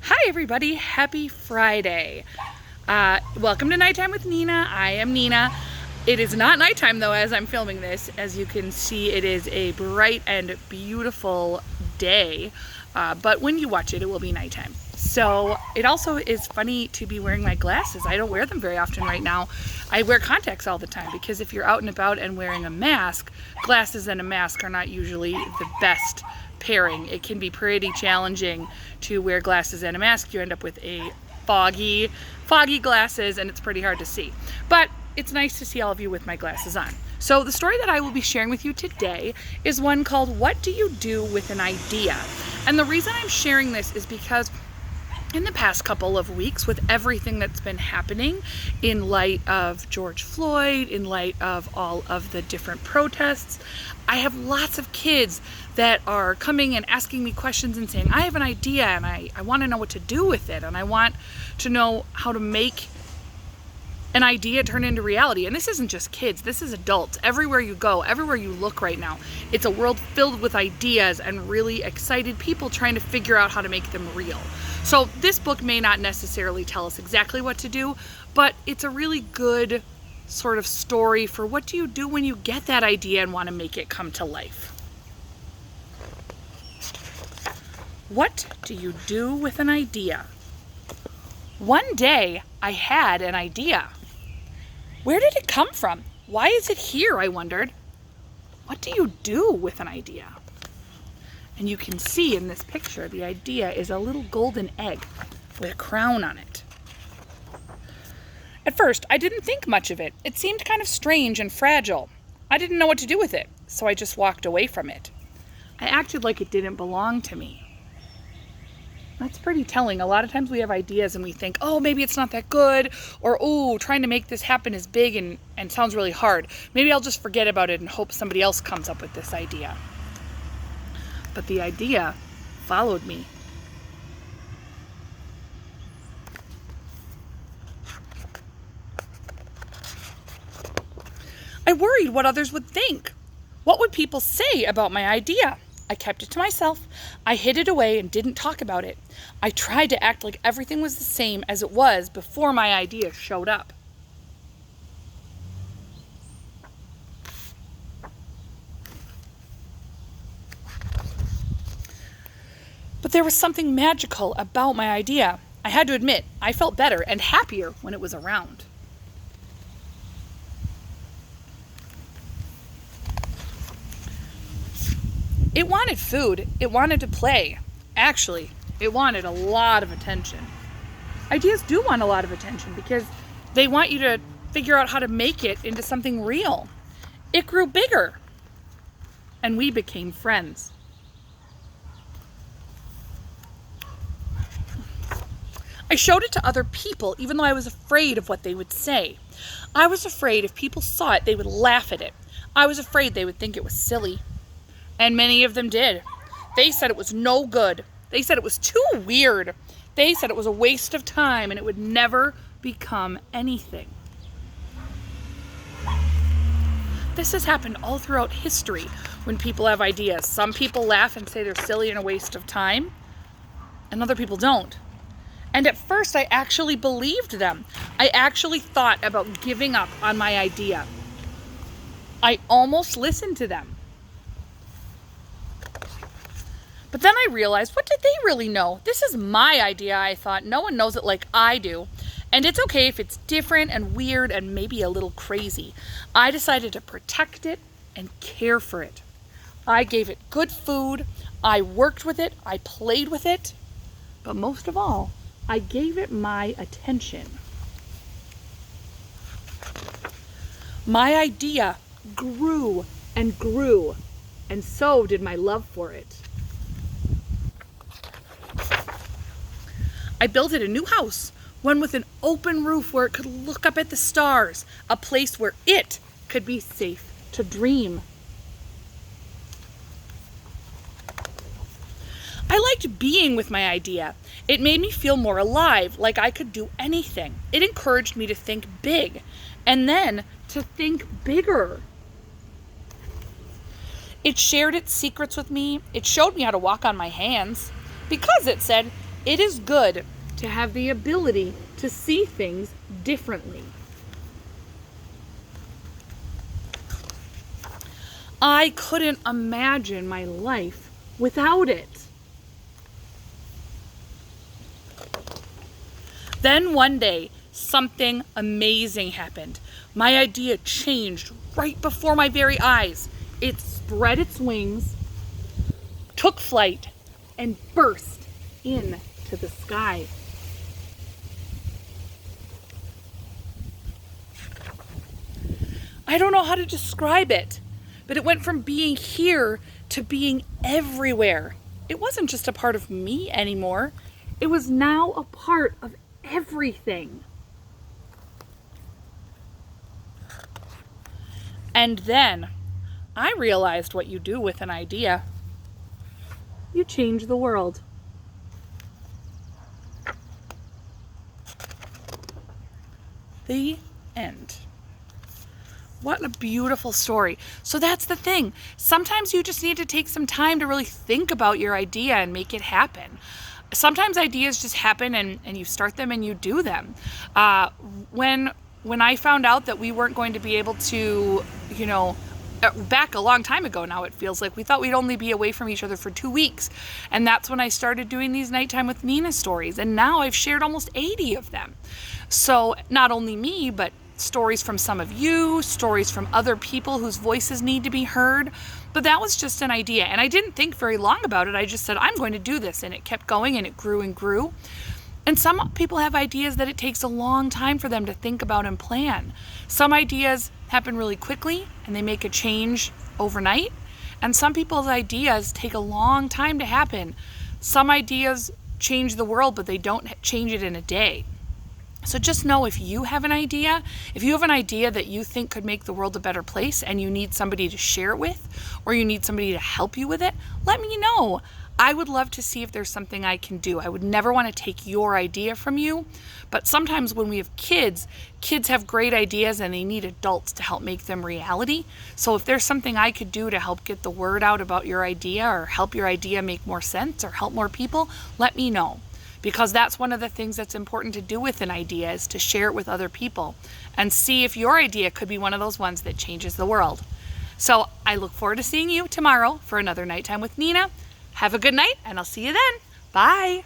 Hi everybody, happy Friday. Welcome to Nighttime with Nina. I am Nina. It is not nighttime though as I'm filming this. As you can see, it is a bright and beautiful day, but when you watch it, it will be nighttime. So it also is funny to be wearing my glasses. I don't wear them very often right now. I wear contacts all the time because if you're out and about and wearing a mask, glasses and a mask are not usually the best pairing. It can be pretty challenging to wear glasses and a mask. You end up with a foggy glasses and it's pretty hard to see. But it's nice to see all of you with my glasses on. So the story that I will be sharing with you today is one called What Do You Do with an Idea? And the reason I'm sharing this is because in the past couple of weeks, with everything that's been happening in light of George Floyd, in light of all of the different protests, I have lots of kids that are coming and asking me questions and saying, I have an idea and I want to know what to do with it, and I want to know how to make an idea turn into reality. And this isn't just kids, this is adults. Everywhere you go, everywhere you look right now, it's a world filled with ideas and really excited people trying to figure out how to make them real. So this book may not necessarily tell us exactly what to do, but it's a really good sort of story for what do you do when you get that idea and want to make it come to life. What do you do with an idea? One day I had an idea. Where did it come from? Why is it here, I wondered. What do you do with an idea? And you can see in this picture, the idea is a little golden egg with a crown on it. At first, I didn't think much of it. It seemed kind of strange and fragile. I didn't know what to do with it, so I just walked away from it. I acted like it didn't belong to me. That's pretty telling. A lot of times we have ideas and we think, oh, maybe it's not that good, or oh, trying to make this happen is big and sounds really hard. Maybe I'll just forget about it and hope somebody else comes up with this idea. But the idea followed me. I worried what others would think. What would people say about my idea? I kept it to myself. I hid it away and didn't talk about it. I tried to act like everything was the same as it was before my idea showed up. But there was something magical about my idea. I had to admit, I felt better and happier when it was around. It wanted food. It wanted to play. Actually, it wanted a lot of attention. Ideas do want a lot of attention because they want you to figure out how to make it into something real. It grew bigger, and we became friends. I showed it to other people, even though I was afraid of what they would say. I was afraid if people saw it, they would laugh at it. I was afraid they would think it was silly. And many of them did. They said it was no good. They said it was too weird. They said it was a waste of time and it would never become anything. This has happened all throughout history when people have ideas. Some people laugh and say they're silly and a waste of time, and other people don't. And at first, I actually believed them. I actually thought about giving up on my idea. I almost listened to them. But then I realized, what did they really know? This is my idea, I thought. No one knows it like I do. And it's okay if it's different and weird and maybe a little crazy. I decided to protect it and care for it. I gave it good food. I worked with it. I played with it. But most of all, I gave it my attention. My idea grew and grew, and so did my love for it. I built it a new house, one with an open roof where it could look up at the stars, a place where it could be safe to dream. I liked being with my idea. It made me feel more alive, like I could do anything. It encouraged me to think big, and then to think bigger. It shared its secrets with me. It showed me how to walk on my hands. Because it said, It is good to have the ability to see things differently. I couldn't imagine my life without it. Then one day, something amazing happened. My idea changed right before my very eyes. It spread its wings, took flight, and burst into the sky. I don't know how to describe it, but it went from being here to being everywhere. It wasn't just a part of me anymore. It was now a part of everything. And then I realized what you do with an idea. You change the world. The end. What a beautiful story. So that's the thing. Sometimes you just need to take some time to really think about your idea and make it happen. Sometimes ideas just happen and you start them and you do them. When I found out that we weren't going to be able to, back a long time ago now, it feels like, we thought we'd only be away from each other for 2 weeks. And that's when I started doing these Nighttime with Nina stories. And now I've shared almost 80 of them. So not only me, but stories from some of you, stories from other people whose voices need to be heard. But that was just an idea. And I didn't think very long about it. I just said, I'm going to do this. And it kept going and it grew and grew. And some people have ideas that it takes a long time for them to think about and plan. Some ideas happen really quickly and they make a change overnight. And some people's ideas take a long time to happen. Some ideas change the world, but they don't change it in a day. So just know, if you have an idea that you think could make the world a better place and you need somebody to share it with, or you need somebody to help you with it, let me know. I would love to see if there's something I can do. I would never want to take your idea from you, but sometimes when we have kids have great ideas and they need adults to help make them reality. So if there's something I could do to help get the word out about your idea, or help your idea make more sense, or help more people, let me know. Because that's one of the things that's important to do with an idea, is to share it with other people and see if your idea could be one of those ones that changes the world. So I look forward to seeing you tomorrow for another Nighttime with Nina. Have a good night, and I'll see you then. Bye.